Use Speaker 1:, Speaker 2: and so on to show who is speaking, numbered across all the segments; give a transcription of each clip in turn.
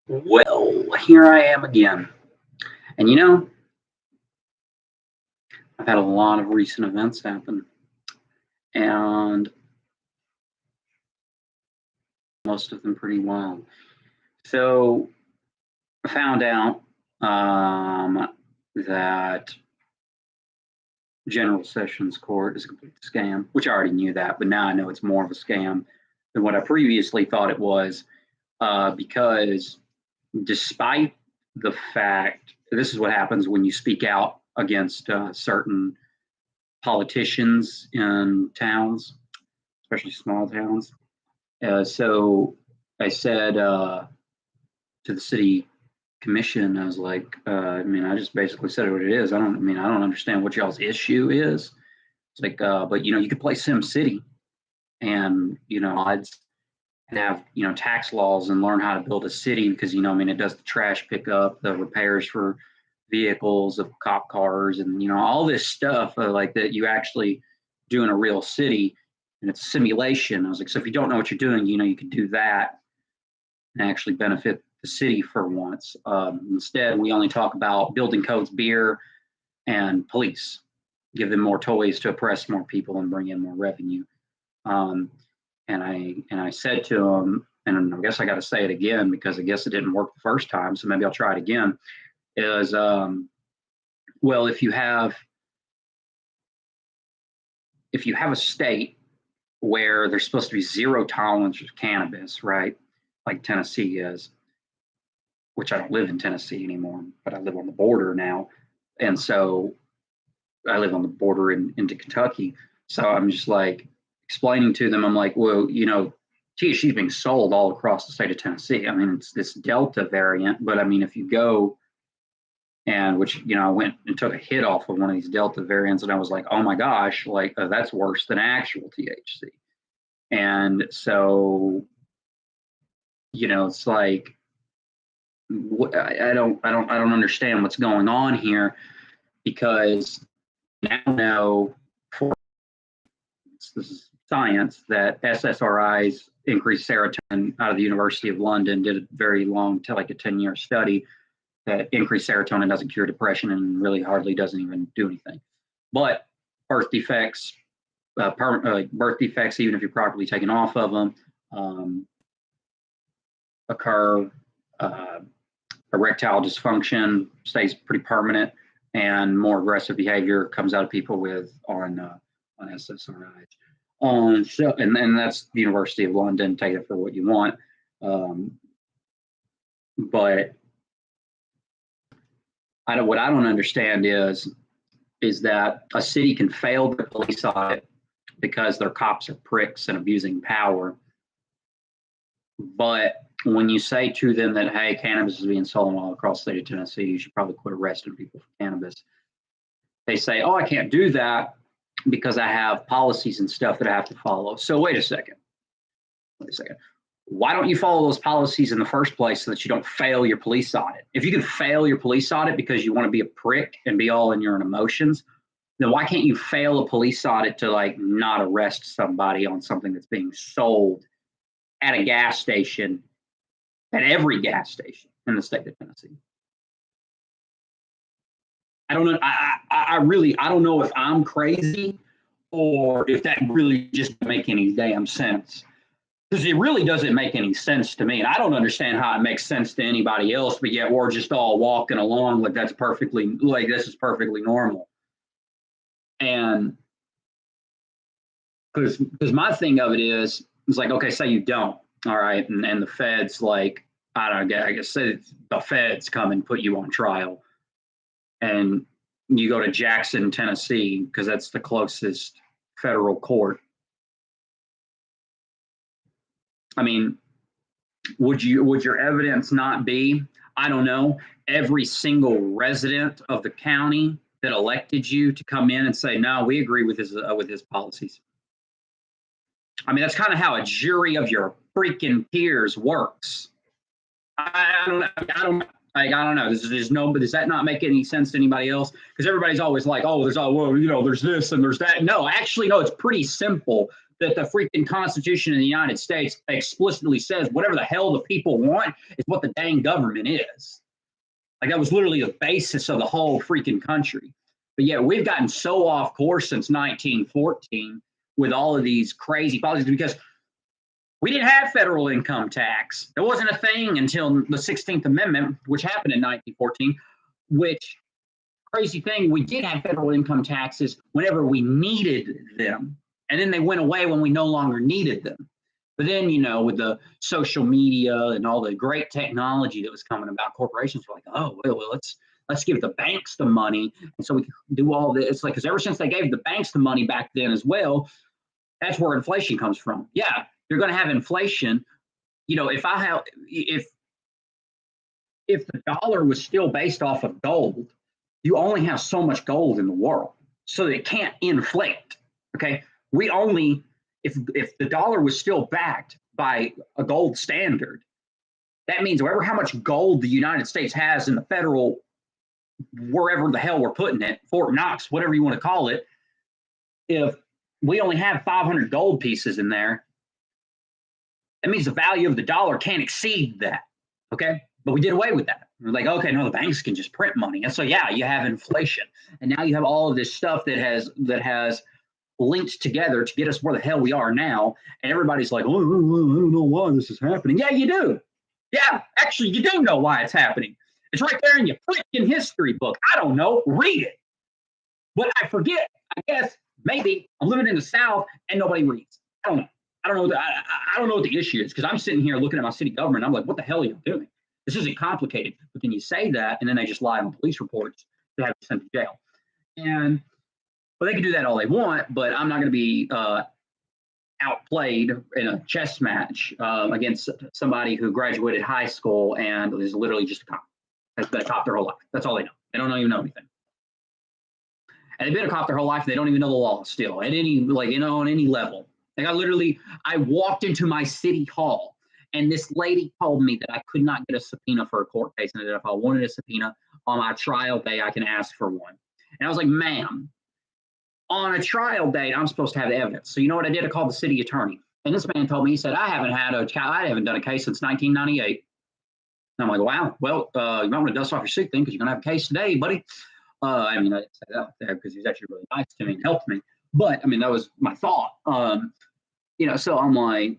Speaker 1: Well, here I am again. And I've had a lot of recent events happen, and most of them pretty wild. So I found out that General Sessions Court is a complete scam, which I already knew that, but now I know it's more of a scam than what I previously thought it was, because despite the fact this is what happens when you speak out against certain politicians in towns, especially small towns. So I said to the city commission, I was like, I just basically said what it is. I don't understand what y'all's issue is. It's like, but you could play Sim City, and I'd have tax laws and learn how to build a city because it does the trash pickup, the repairs for vehicles of cop cars, and all this stuff like that you actually do in a real city, and it's a simulation. I was like, so if you don't know what you're doing, you could do that and actually benefit the city for once. Instead, we only talk about building codes, beer, and police. Give them more toys to oppress more people and bring in more revenue. And I said to him, and I guess I got to say it again because I guess it didn't work the first time, so maybe I'll try it again. Is well, if you have a state where there's supposed to be zero tolerance for cannabis, right? Like Tennessee is, which I don't live in Tennessee anymore, but I live on the border now, and so I live on the border into Kentucky. So I'm just like explaining to them, I'm like, well, THC is being sold all across the state of Tennessee. I mean, it's this Delta variant, but I mean, if you go and I went and took a hit off of one of these Delta variants, and I was like, oh my gosh, like that's worse than actual THC. And so, it's like, I don't understand what's going on here, because now know for this is science that SSRIs increase serotonin. Out of the University of London did a very long, like a 10-year study that increased serotonin doesn't cure depression and really hardly doesn't even do anything. But birth defects, even if you're properly taken off of them, occur. Erectile dysfunction stays pretty permanent, and more aggressive behavior comes out of people on SSRIs. So and that's the University of London. Take it for what you want, but what I don't understand is that a city can fail the police audit because their cops are pricks and abusing power. But when you say to them that, hey, cannabis is being sold all across the state of Tennessee, you should probably quit arresting people for cannabis, they say, oh, I can't do that because I have policies and stuff that I have to follow. So wait a second. Why don't you follow those policies in the first place so that you don't fail your police audit? If you can fail your police audit because you want to be a prick and be all in your own emotions, then why can't you fail a police audit to like not arrest somebody on something that's being sold at a gas station, at every gas station in the state of Tennessee? I don't know. I don't know if I'm crazy or if that really just doesn't make any damn sense. Because it really doesn't make any sense to me. And I don't understand how it makes sense to anybody else, but yet we're just all walking along like this is perfectly normal. And because my thing of it is like, okay, say you don't, all right, and the feds, like, I don't know, I guess say the feds come and put you on trial, and you go to Jackson, Tennessee, because that's the closest federal court. I mean, would your evidence not be, I don't know, every single resident of the county that elected you to come in and say, no, we agree with his policies? I mean, that's kind of how a jury of your freaking peers works. I don't know. Does that not make any sense to anybody else? Because everybody's always like, oh, there's this and there's that. No, actually, no, it's pretty simple. that the freaking Constitution of the United States explicitly says whatever the hell the people want is what the dang government is. Like that was literally the basis of the whole freaking country. But yeah, we've gotten so off course since 1914 with all of these crazy policies because we didn't have federal income tax. It wasn't a thing until the 16th Amendment, which happened in 1914, which crazy thing, we did have federal income taxes whenever we needed them. And then they went away when we no longer needed them. But then, you know, with the social media and all the great technology that was coming about, corporations were like, oh, well, let's give the banks the money. And so we can do all this. It's like, because ever since they gave the banks the money back then as well, that's where inflation comes from. Yeah, you're going to have inflation. You know, if the dollar was still based off of gold, you only have so much gold in the world, so it can't inflate. Okay, we only if the dollar was still backed by a gold standard, that means however how much gold the United States has in the federal, wherever the hell we're putting it, Fort Knox, whatever you want to call it, if we only have 500 gold pieces in there, that means the value of the dollar can't exceed that. Okay, but we did away with that. We're like, okay, no, the banks can just print money, and so yeah, you have inflation, and now you have all of this stuff that has linked together to get us where the hell we are now. And everybody's like, oh, I don't know why this is happening. Yeah, you do. Yeah, actually, you do know why it's happening. It's right there in your freaking history book. I don't know. Read it. But I forget. I guess maybe I'm living in the South and nobody reads. I don't know. I don't know what the issue is, because I'm sitting here looking at my city government. I'm like, what the hell are you doing? This isn't complicated. But then you say that, and then they just lie on police reports to have you sent to jail. And well, they can do that all they want, but I'm not going to be outplayed in a chess match against somebody who graduated high school and is literally just a cop. Has been a cop their whole life. That's all they know. They don't even know anything. And they've been a cop their whole life. They don't even know the law still at any, like, you know, on any level. Like I walked into my city hall and this lady told me that I could not get a subpoena for a court case, and that if I wanted a subpoena on my trial day, I can ask for one. And I was like, ma'am, on a trial date, I'm supposed to have the evidence. So you know what I did? I called the city attorney. And this man told me, he said, I haven't done a case since 1998. And I'm like, wow, well, you might want to dust off your suit then, because you're going to have a case today, buddy. I mean, I didn't say that like that because he's actually really nice to me and helped me. But I mean, that was my thought. You know, so I'm like,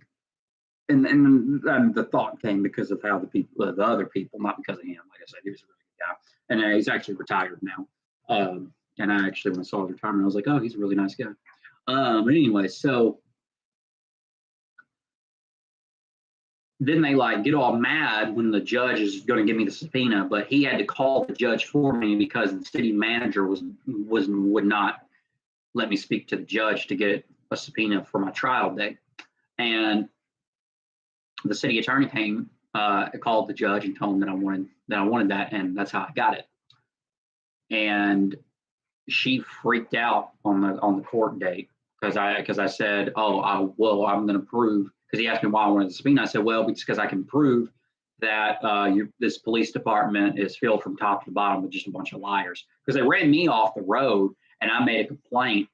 Speaker 1: and the thought came because of how the other people, not because of him. Like I said, he was a really good guy. And he's actually retired now. And I actually, when I saw his retirement, I was like, oh, he's a really nice guy. But anyway, so then they like get all mad when the judge is going to give me the subpoena, but he had to call the judge for me because the city manager would not let me speak to the judge to get a subpoena for my trial date. And the city attorney came, called the judge and told him that I wanted that, and that's how I got it. And she freaked out on the court date because I said, oh, I'm going to prove, because he asked me why I wanted the subpoena. I said, well, because I can prove that this police department is filled from top to bottom with just a bunch of liars, because they ran me off the road and I made a complaint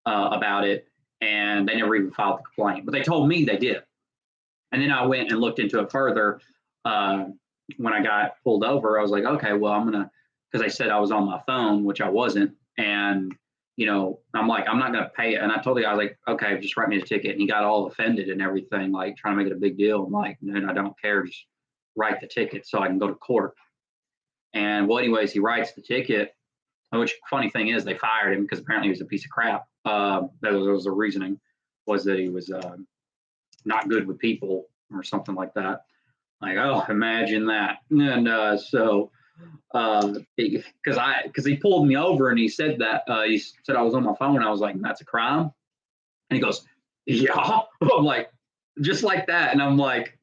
Speaker 1: about it, and they never even filed the complaint, but they told me they did. And then I went and looked into it further. When I got pulled over, I was like, okay, well, because they said I was on my phone, which I wasn't. And, you know, I'm like, I'm not going to pay it. And I told the guy, I was like, okay, just write me the ticket. And he got all offended and everything, like trying to make it a big deal. I'm like, no, I don't care. Just write the ticket so I can go to court. And well, anyways, he writes the ticket, which funny thing is they fired him because apparently he was a piece of crap. That was the reasoning, was that he was not good with people or something like that. Like, oh, imagine that. And so because he pulled me over and he said that he said I was on my phone. I was like, that's a crime. And he goes, yeah. I'm like, just like that. And I'm like,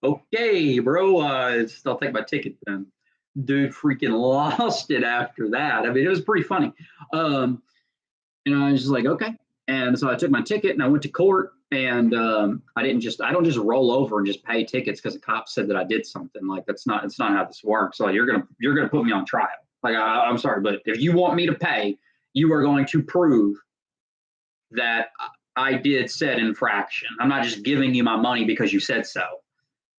Speaker 1: okay, bro, I'll take my ticket then. Dude freaking lost it after that. I mean, it was pretty funny. And I was just like, okay. And so I took my ticket and I went to court. And I don't just roll over and just pay tickets because the cop said that I did something. Like, it's not how this works. So you're gonna put me on trial. Like, I'm sorry, but if you want me to pay, you are going to prove that I did said infraction. I'm not just giving you my money because you said so.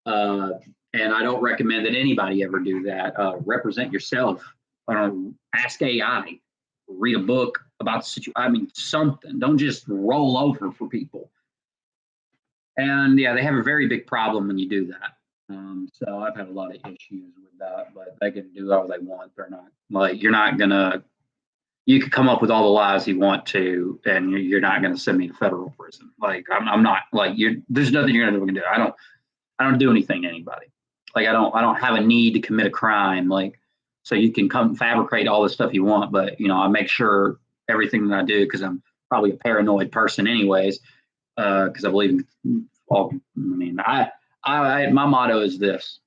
Speaker 1: And I don't recommend that anybody ever do that. Represent yourself. Ask AI. Read a book about the situation. I mean, something. Don't just roll over for people. And yeah, they have a very big problem when you do that. So I've had a lot of issues with that, but they can do all they want. They're not like, you're not gonna. You can come up with all the lies you want to, and you're not gonna send me to federal prison. Like I'm not like you. There's nothing you're gonna do. I don't do anything to anybody. Like I don't have a need to commit a crime. Like so you can come fabricate all the stuff you want, but I make sure everything that I do, because I'm probably a paranoid person anyways. Because I believe in all. I mean, my motto is this: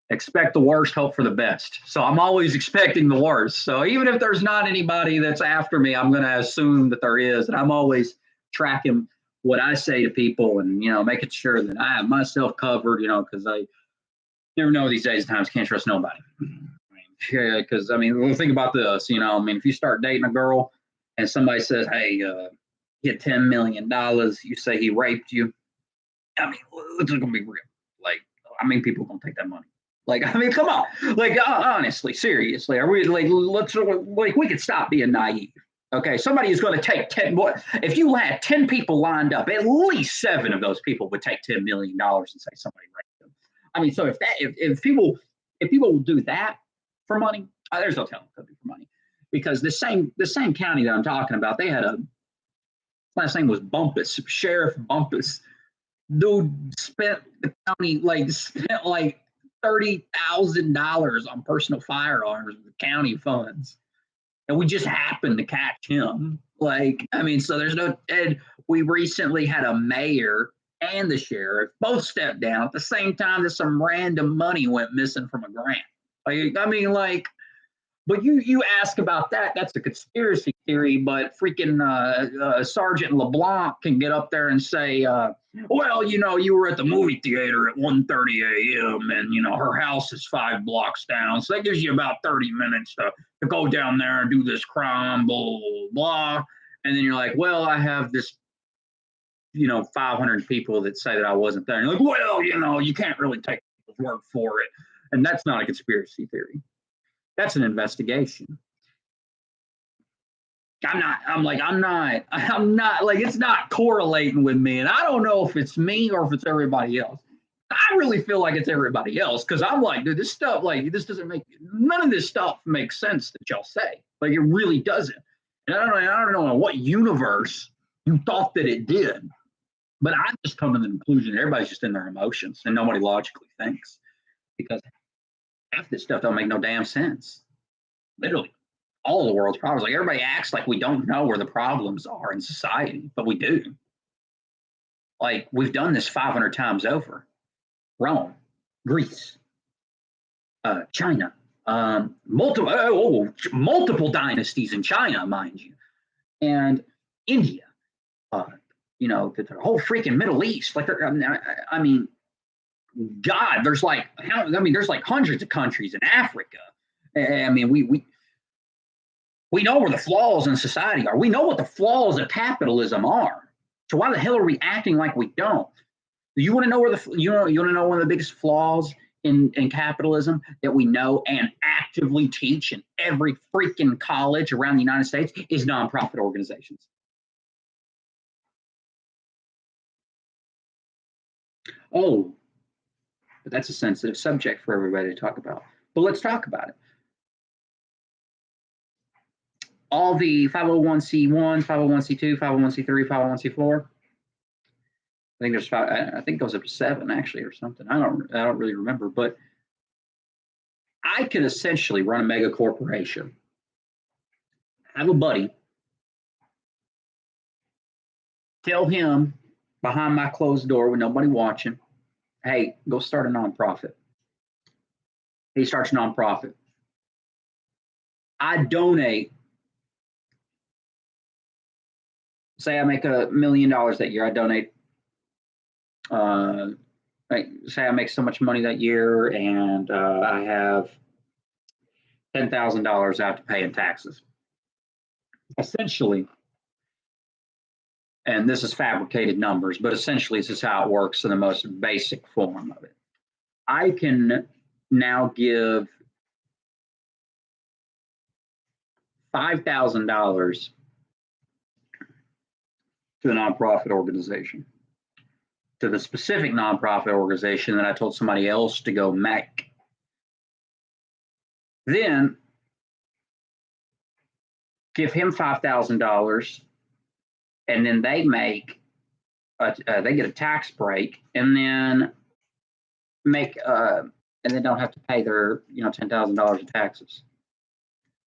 Speaker 1: expect the worst, hope for the best. So I'm always expecting the worst. So even if there's not anybody that's after me, I'm going to assume that there is, and I'm always tracking what I say to people, and making sure that I have myself covered. Because I never know these days and times, can't trust nobody. Because we'll think about this. If you start dating a girl and somebody says, "Hey, get $10 million," you say he raped you. It's gonna be real. Like, people are gonna take that money. Like, come on. Like, honestly, seriously, are we like? We could stop being naive. Okay, somebody is going to take 10. What if you had 10 people lined up? At least 7 of those people would take $10 million and say somebody raped them. So if people will do that for money, there's no telling it could be for money, because the same county that I'm talking about, they had last name was Bumpus, Sheriff Bumpus. Dude spent like $30,000 on personal firearms with county funds, and we just happened to catch him. So there's no. And we recently had a mayor and the sheriff both stepped down at the same time that some random money went missing from a grant. But you ask about that, that's a conspiracy theory, but freaking Sergeant LeBlanc can get up there and say, well, you were at the movie theater at 1:30 a.m. and, her house is 5 blocks down. So that gives you about 30 minutes to go down there and do this crime, blah, blah, blah. And then you're like, well, I have this, 500 people that say that I wasn't there. And you're like, well, you can't really take people's word for it. And that's not a conspiracy theory. That's an investigation. I'm not like, it's not correlating with me. And I don't know if it's me or if it's everybody else. I really feel like it's everybody else, because I'm like, dude, this stuff, this doesn't none of this stuff makes sense that y'all say. Like, it really doesn't. And I don't know in what universe you thought that it did. But I'm just coming to the conclusion everybody's just in their emotions and nobody logically thinks, because half this stuff don't make no damn sense. Literally, all of the world's problems. Like, everybody acts like we don't know where the problems are in society, but we do. Like, we've done this 500 times over. Rome, Greece, China, multiple dynasties in China, mind you, and India. The whole freaking Middle East. Like, God, there's like hundreds of countries in Africa. We know where the flaws in society are. We know what the flaws of capitalism are. So why the hell are we acting like we don't? You want to know where you want to know one of the biggest flaws in capitalism that we know and actively teach in every freaking college around the United States is nonprofit organizations. Oh, but that's a sensitive subject for everybody to talk about. But let's talk about it. All the 501c1s, 501c2, 501c3, 501c4. I think there's 5. I think it goes up to 7 actually, or something. I don't really remember, but I could essentially run a mega corporation, have a buddy, tell him behind my closed door with nobody watching, hey, go start a nonprofit. He starts a nonprofit. I donate. Say I make $1 million that year. I donate. Say I make so much money that year, and I have $10,000 I have to pay in taxes. Essentially, and this is fabricated numbers, but essentially this is how it works in the most basic form of it. I can now give $5,000 to a nonprofit organization, to the specific nonprofit organization that I told somebody else to go make. Then give him $5,000, and then they make they get a tax break, and then make and they don't have to pay their $10,000 of taxes,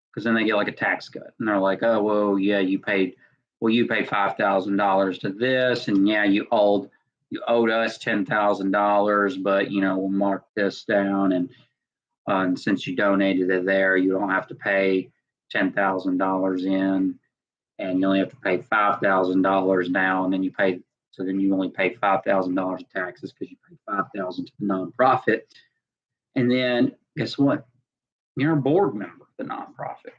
Speaker 1: because then they get like a tax cut, and they're like, oh well, yeah, you paid $5,000 to this, and yeah, you owed us $10,000, but we'll mark this down, and since you donated it there, you don't have to pay $10,000 in, and you only have to pay $5,000 now, and then you only pay $5,000 of taxes because you paid $5,000 to the nonprofit, and then guess what? You're a board member of the nonprofit,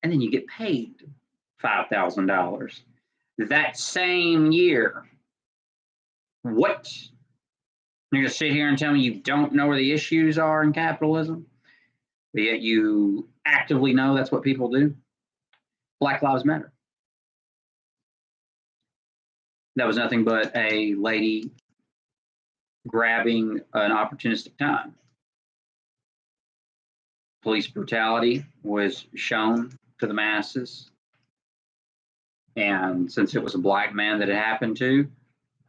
Speaker 1: and then you get paid $5,000 that same year. What? You're gonna sit here and tell me you don't know where the issues are in capitalism, but yet you actively know that's what people do? Black Lives Matter. That was nothing but a lady grabbing an opportunistic time. Police brutality was shown to the masses. And since it was a black man that it happened to,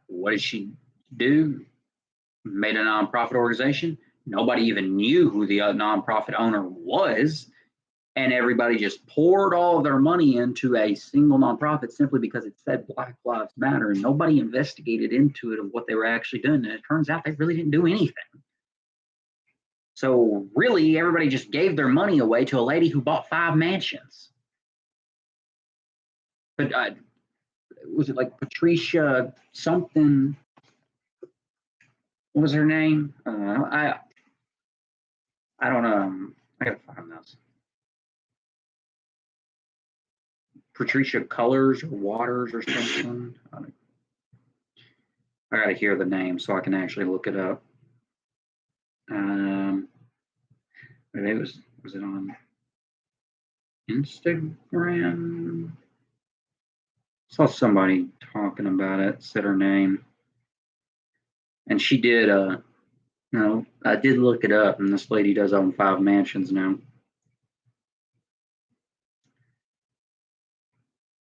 Speaker 1: what did she do? Made a nonprofit organization. Nobody even knew who the nonprofit owner was. And everybody just poured all of their money into a single nonprofit simply because it said Black Lives Matter, and nobody investigated into it of what they were actually doing. And it turns out they really didn't do anything. So really, everybody just gave their money away to a lady who bought 5 mansions. But was it like Patricia something? What was her name? I don't know. I gotta find this. Patrice Colors or Waters or something. I gotta hear the name so I can actually look it up. Maybe was it on Instagram? Saw somebody talking about it, said her name. And she did I did look it up, and this lady does own 5 mansions now.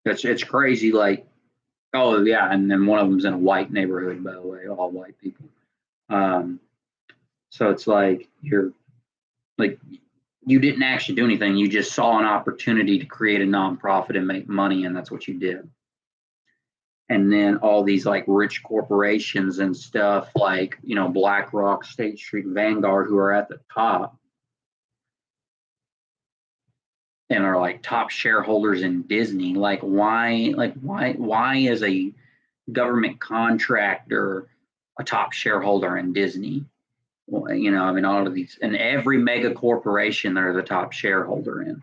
Speaker 1: It's crazy, like, oh yeah, and then one of them's in a white neighborhood, by the way, all white people. So it's like you didn't actually do anything. You just saw an opportunity to create a nonprofit and make money, and that's what you did. And then all these like rich corporations and stuff like, BlackRock, State Street, Vanguard, who are at the top and are like top shareholders in Disney. Like why is a government contractor a top shareholder in Disney? Well, all of these, and every mega corporation they're the top shareholder in.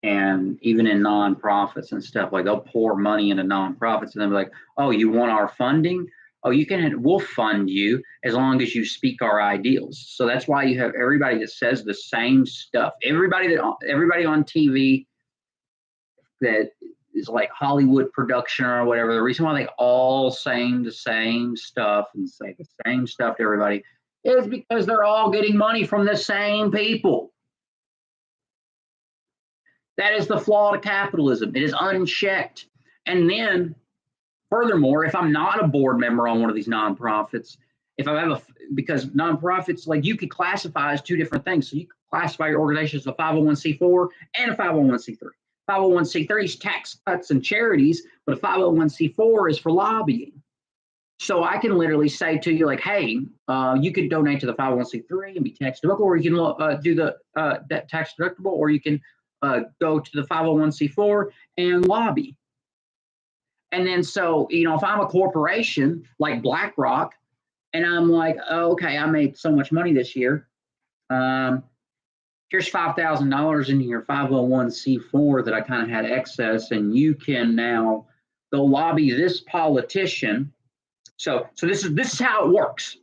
Speaker 1: And even in nonprofits and stuff, like they'll pour money into nonprofits and they'll be like, oh, you want our funding? Oh, we'll fund you as long as you speak our ideals. So that's why you have everybody that says the same stuff. Everybody on TV that is like Hollywood production or whatever, the reason why they all saying the same stuff and say the same stuff to everybody is because they're all getting money from the same people. That is the flaw to capitalism. It is unchecked. And then, furthermore, if I'm not a board member on one of these nonprofits, because nonprofits, like you could classify as 2 different things. So you could classify your organization as a 501c4 and a 501c3. 501c3 is tax cuts and charities, but a 501c4 is for lobbying. So I can literally say to you, like, hey, you could donate to the 501c3 and be tax deductible, or you can do the that tax deductible, or you can go to the 501c4 and lobby. And then so, if I'm a corporation like BlackRock and I'm like, oh, okay, I made so much money this year. Here's $5,000 in your 501c4 that I kind of had excess, and you can now they'll lobby this politician. So this is how it works.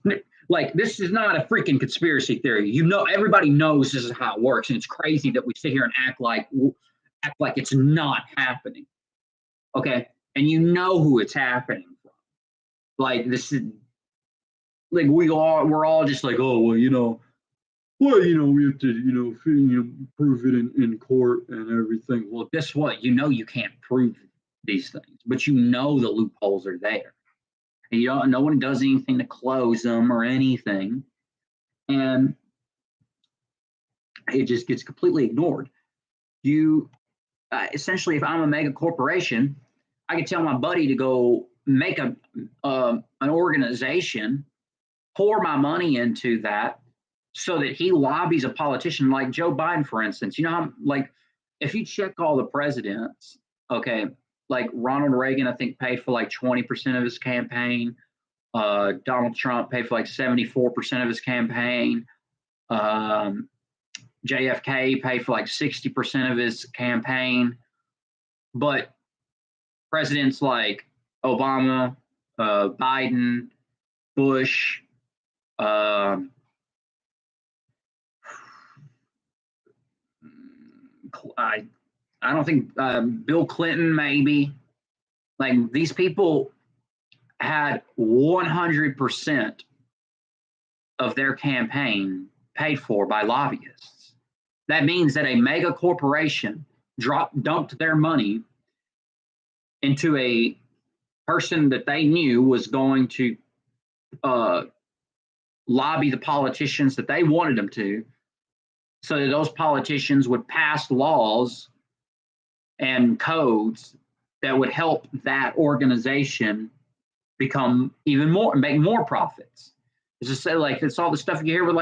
Speaker 1: Like, this is not a freaking conspiracy theory. You know, everybody knows this is how it works, and it's crazy that we sit here and act like it's not happening. Okay, and you know who it's happening from. Like, this is like we're all just like, oh well, we have to prove it in court and everything. Well, guess what? You can't prove these things, but the loopholes are there. And no one does anything to close them or anything. And it just gets completely ignored. Essentially, if I'm a mega corporation, I can tell my buddy to go make an organization, pour my money into that, so that he lobbies a politician like Joe Biden, for instance. If you check all the presidents, okay, like Ronald Reagan, I think paid for like 20% of his campaign. Donald Trump paid for like 74% of his campaign. JFK paid for like 60% of his campaign. But presidents like Obama, Biden, Bush, I don't think Bill Clinton, maybe, like, these people had 100% of their campaign paid for by lobbyists. That means that a mega corporation dumped their money into a person that they knew was going to lobby the politicians that they wanted them to, so that those politicians would pass laws and codes that would help that organization become even more, make more profits. It's just like, it's all the stuff you hear with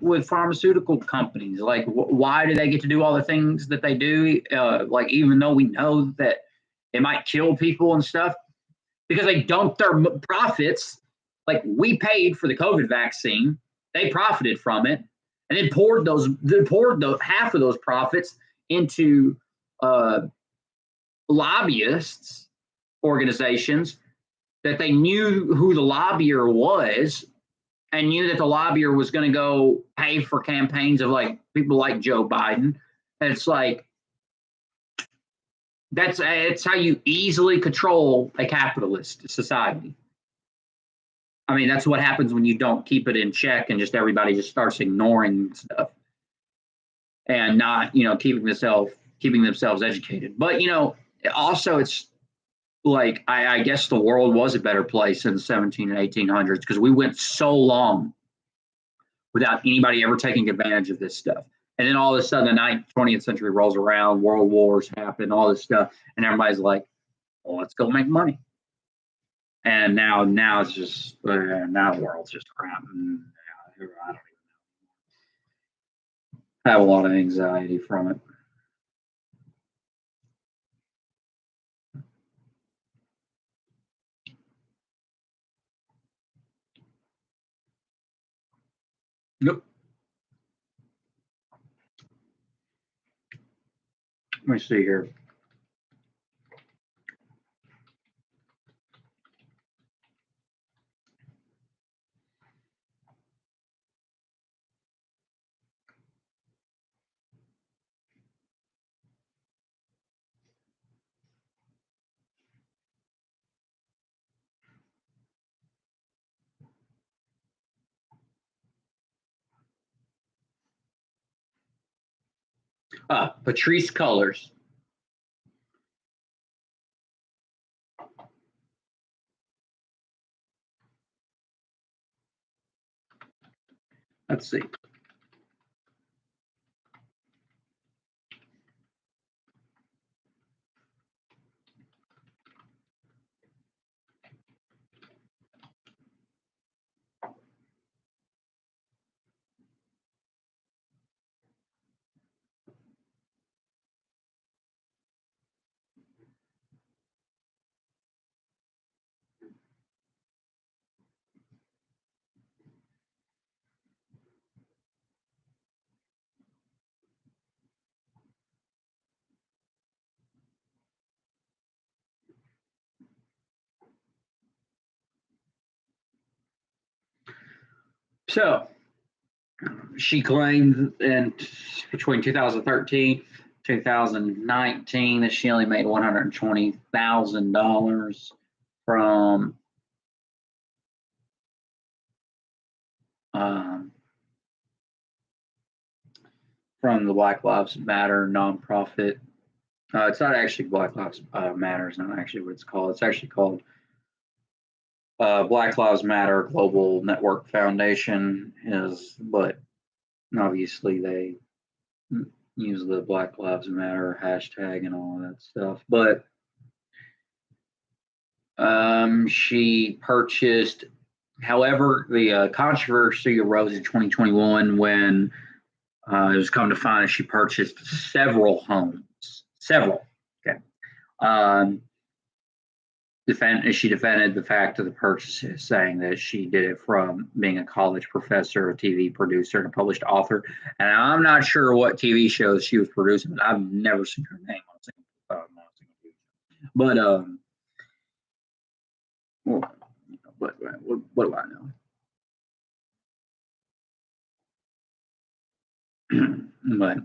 Speaker 1: with pharmaceutical companies. Like, why do they get to do all the things that they do? Like, even though we know that it might kill people and stuff, because they dump their profits. Like, we paid for the COVID vaccine, they profited from it, and then poured half of those profits into lobbyists organizations that they knew who the lobbyer was, and knew that the lobbyer was going to go pay for campaigns of like people like Joe Biden. And it's like, it's how you easily control a capitalist society. I mean, that's what happens when you don't keep it in check and just everybody just starts ignoring stuff and not, keeping themselves educated. But, also it's like, I guess the world was a better place in the 17 and 1800s, because we went so long without anybody ever taking advantage of this stuff. And then all of a sudden, the 20th century rolls around, world wars happen, all this stuff, and everybody's like, well, let's go make money. And now it's just, now the world's just crap. And I don't even know. I have a lot of anxiety from it. Yep. Let me see here. Patrice Colors. Let's see. So she claimed between 2013 2019 that she only made $120,000 from the Black Lives Matter nonprofit. It's not actually Black Lives Matter. It's not actually what it's called. It's actually called Black Lives Matter Global Network Foundation. But obviously they use the Black Lives Matter hashtag and all that stuff. But she purchased. However, the controversy arose in 2021 when it was come to find that she purchased several homes. Several. Okay. She defended the fact of the purchases, saying that she did it from being a college professor, a TV producer, and a published author. And I'm not sure what TV shows she was producing, but I've never seen her name on a single TV show. But what do I know? But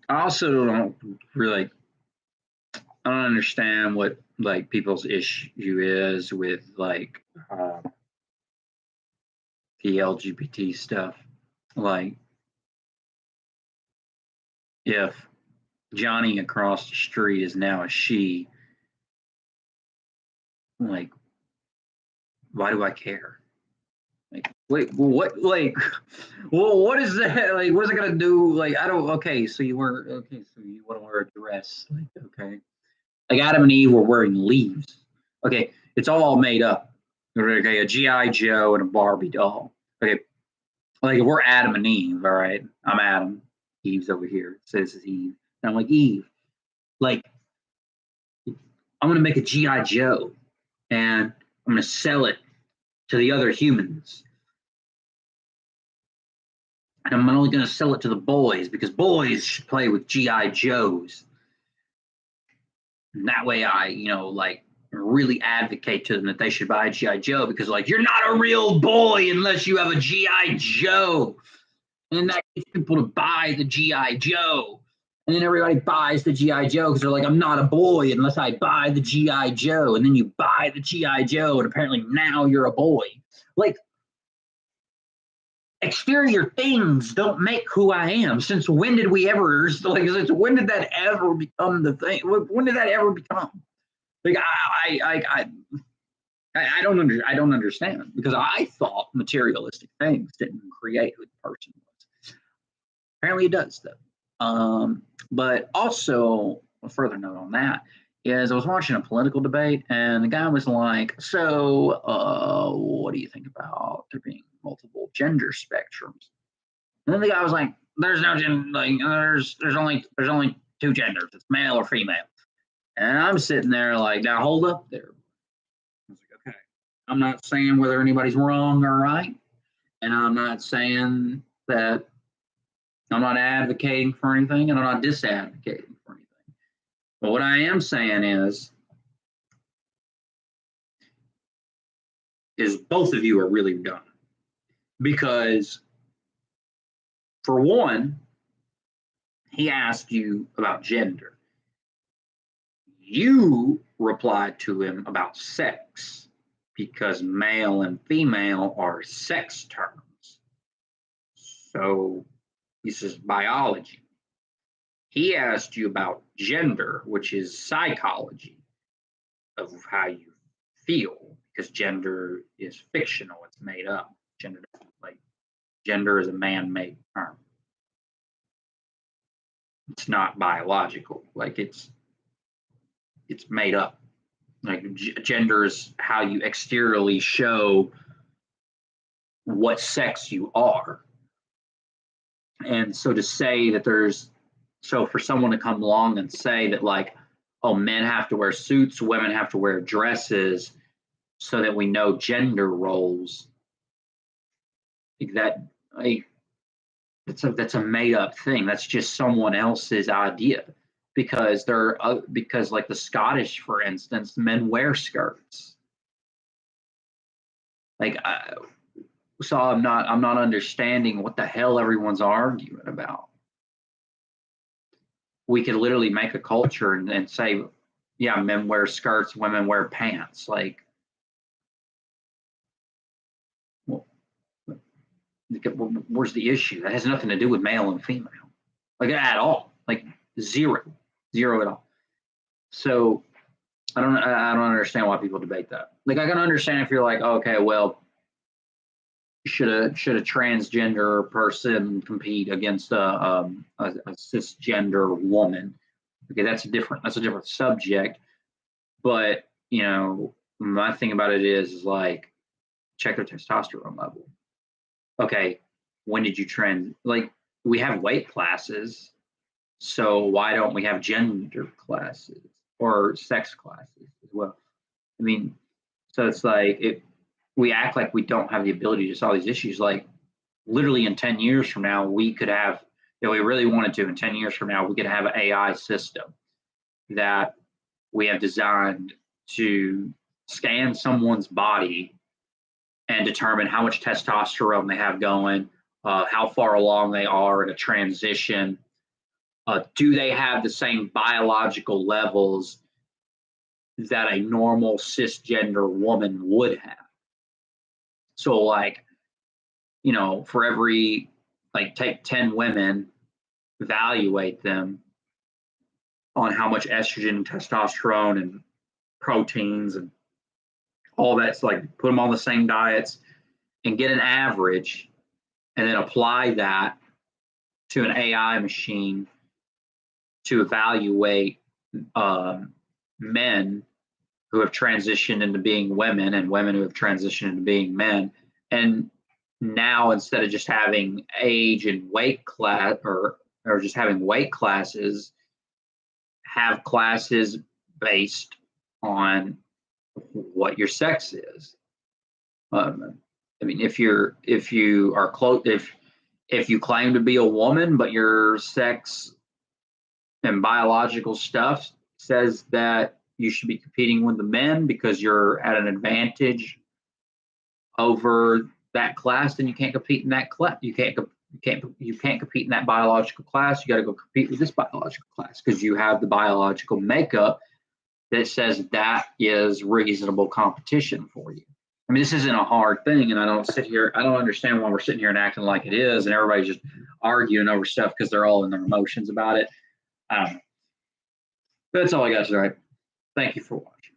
Speaker 1: I also don't understand what like people's issue is with like the LGBT stuff. Like, if Johnny across the street is now a she, like, why do I care? Like, wait, what? Like, well, what is that? Like, what is it gonna do? Like, I don't. Okay, so you want to wear a dress? Like, okay, like Adam and Eve were wearing leaves. Okay, it's all made up. Okay, a GI Joe and a Barbie doll. Okay, like if we're Adam and Eve, all right. I'm Adam. Eve's over here. It says Eve. And I'm like, Eve, like, I'm gonna make a GI Joe, and I'm gonna sell it to the other humans. And I'm only going to sell it to the boys because boys should play with GI Joes. And that way I, like really advocate to them that they should buy a GI Joe, because like, you're not a real boy unless you have a GI Joe. And that gets people to buy the GI Joe. And then everybody buys the GI Joe because they're like, I'm not a boy unless I buy the GI Joe. And then you buy the GI Joe, and apparently now you're a boy. Like, exterior things don't make who I am. Since when did we ever, like, when did that ever become the thing? When did that ever become? Like, I don't understand, because I thought materialistic things didn't create who the person was. Apparently it does, though. But also, a further note on that is I was watching a political debate, and the guy was like, so what do you think about there being multiple gender spectrums? And then the guy was like, there's no gender, like there's only two genders, it's male or female. And I'm sitting there like, now hold up there. I was like, okay, I'm not saying whether anybody's wrong or right, and I'm not saying that I'm not advocating for anything, and I'm not disadvocating for anything. But what I am saying is both of you are really dumb. Because, for one, he asked you about gender. You replied to him about sex, because male and female are sex terms. So this is biology. He asked you about gender, which is psychology of how you feel, because gender is fictional, it's made up. Gender is a man-made term. It's not biological. Like, it's made up. Like, gender is how you exteriorly show what sex you are. And so to say that for someone to come along and say that, like, oh, men have to wear suits, women have to wear dresses so that we know gender roles, that's a made up thing. That's just someone else's idea. because because like the Scottish, for instance, men wear skirts. Like, so I'm not understanding what the hell everyone's arguing about. We could literally make a culture and say, yeah, men wear skirts, women wear pants. Like, well, where's the issue? That has nothing to do with male and female, like at all, like zero at all. So I don't understand why people debate that. Like, I can understand if you're like, okay, well, should a transgender person compete against a cisgender woman? Okay, that's a different subject. But my thing about it is like, check their testosterone level. Okay, when did you trend? Like, we have weight classes, so why don't we have gender classes or sex classes as well? I mean, so it's like we act like we don't have the ability to solve these issues. Like, literally in 10 years from now, we could have, if we really wanted to, in 10 years from now, we could have an AI system that we have designed to scan someone's body and determine how much testosterone they have going, how far along they are in a transition. Do they have the same biological levels that a normal cisgender woman would have? So, like, for every, like, take 10 women, evaluate them on how much estrogen and testosterone and proteins and all that's, like, put them on the same diets and get an average, and then apply that to an AI machine to evaluate men who have transitioned into being women and women who have transitioned into being men. And now, instead of just having age and weight class or just having weight classes, have classes based on what your sex is. I mean, if you are close, if you claim to be a woman, but your sex and biological stuff says that you should be competing with the men because you're at an advantage over that class, then you can't compete in that class. You can't compete in that biological class. You got to go compete with this biological class because you have the biological makeup that says that is reasonable competition for you. I mean, this isn't a hard thing, and I don't understand why we're sitting here and acting like it is, and everybody's just arguing over stuff because they're all in their emotions about it. I don't know. But that's all I got to say. Thank you for watching.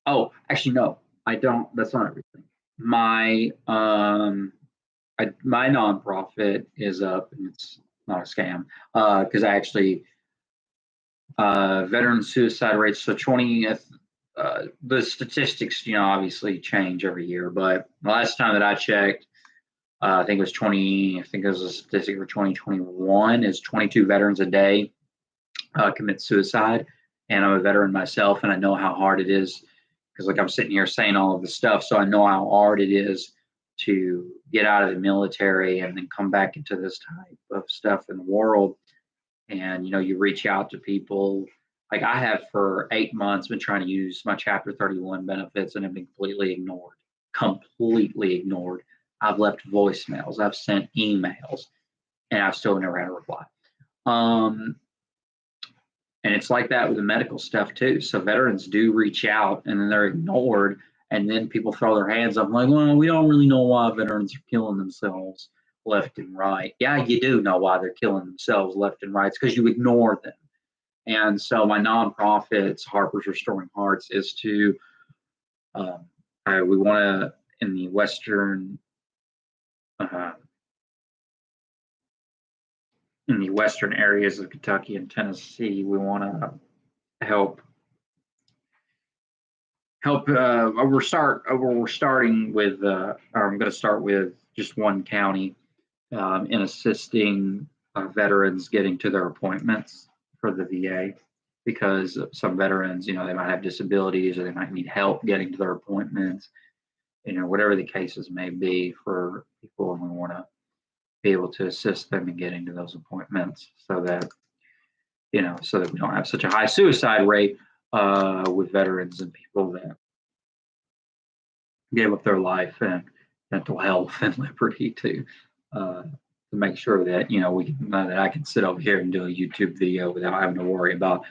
Speaker 1: Oh, actually, no, I don't. That's not everything. My my nonprofit is up, and it's not a scam because I actually veteran suicide rates. So the statistics, obviously change every year, but the last time that I checked, I think it was a statistic for 2021 is 22 veterans a day commit suicide. And I'm a veteran myself, and I know how hard it is because, like, I'm sitting here saying all of this stuff, so I know how hard it is to get out of the military and then come back into this type of stuff in the world. And, you reach out to people. Like, I have for 8 months been trying to use my Chapter 31 benefits and have been completely ignored. I've left voicemails, I've sent emails, and I've still never had a reply. And it's like that with the medical stuff too. So veterans do reach out and then they're ignored. And then people throw their hands up like, well, we don't really know why veterans are killing themselves left and right. Yeah, you do know why they're killing themselves left and right. It's because you ignore them. And so my nonprofit, Harper's Restoring Hearts, is to, we want to, in the western areas of Kentucky and Tennessee, we want to help. We're starting with. I'm going to start with just one county in assisting veterans getting to their appointments for the VA, because some veterans, they might have disabilities or they might need help getting to their appointments. Whatever the cases may be for people, and we want to be able to assist them in getting to those appointments so that so that we don't have such a high suicide rate with veterans and people that gave up their life and mental health and liberty to make sure that that I can sit over here and do a YouTube video without having to worry about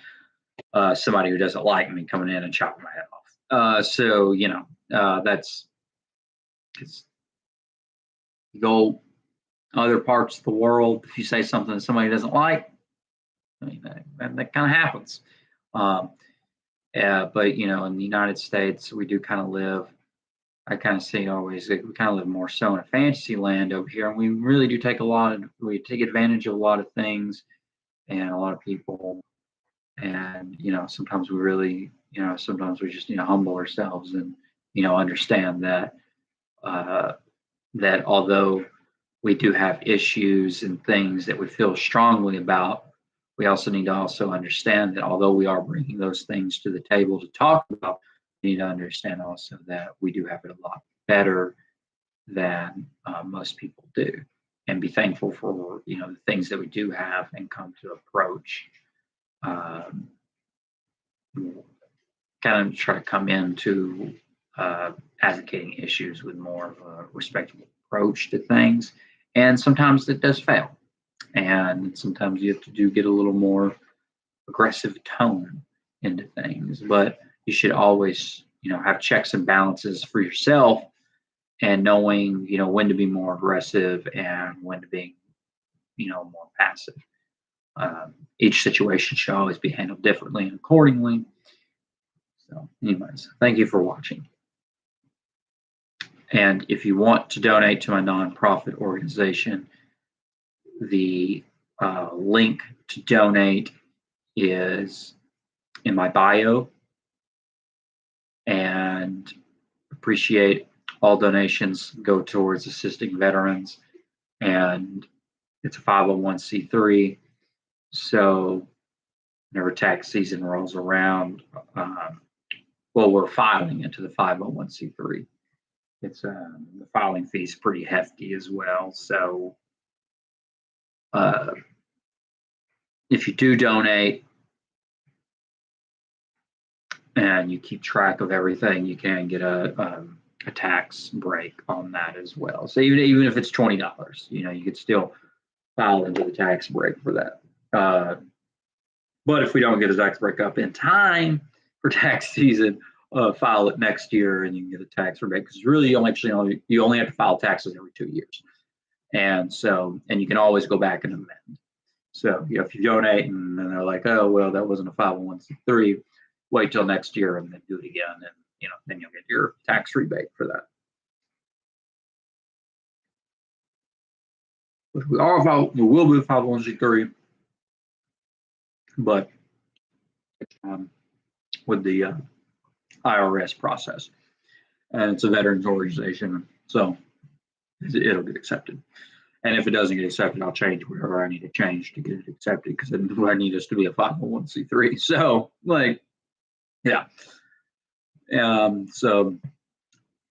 Speaker 1: somebody who doesn't like me coming in and chopping my head off. So that's it's you go other parts of the world. If you say something that somebody doesn't like, I mean, that kind of happens. But in the United States, we do kind of live. I kind of see always we kind of live more so in a fantasy land over here, and we really do take advantage of a lot of things and a lot of people. And sometimes we really, sometimes we just humble ourselves and understand that that although we do have issues and things that we feel strongly about, we also need to understand that although we are bringing those things to the table to talk about, we need to understand also that we do have it a lot better than most people do, and be thankful for the things that we do have and come to approach. Kind of try to come into advocating issues with more of a respectable approach to things, and sometimes it does fail, and sometimes you have to get a little more aggressive tone into things, but you should always have checks and balances for yourself, and knowing when to be more aggressive and when to be more passive. Each situation should always be handled differently and accordingly. So anyways, thank you for watching. And if you want to donate to my nonprofit organization, the link to donate is in my bio, and appreciate all donations go towards assisting veterans, and it's a 501c3. So whenever tax season rolls around, we're filing into the 501c3. It's the filing fee is pretty hefty as well. So if you do donate and you keep track of everything, you can get a tax break on that as well. So even if it's $20, you could still file into the tax break for that. But if we don't get a tax break up in time for tax season, file it next year and you can get a tax rebate, because really you only have to file taxes every 2 years. And you can always go back and amend. So if you donate and they're like, oh, well, that wasn't a 501c3, wait till next year and then do it again. And then you'll get your tax rebate for that. But we will be a 501c3, but with the IRS process, and it's a veterans organization, so it'll get accepted. And if it doesn't get accepted, I'll change wherever I need to change to get it accepted, because I need us to be a 501c3. So yeah. So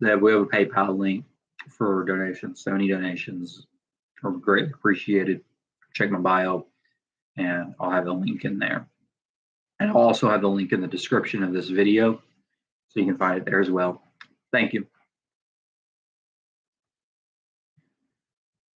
Speaker 1: that we have a PayPal link for donations. So any donations are greatly appreciated. Check my bio, and I'll have the link in there. And I'll also have the link in the description of this video, so you can find it there as well. Thank you.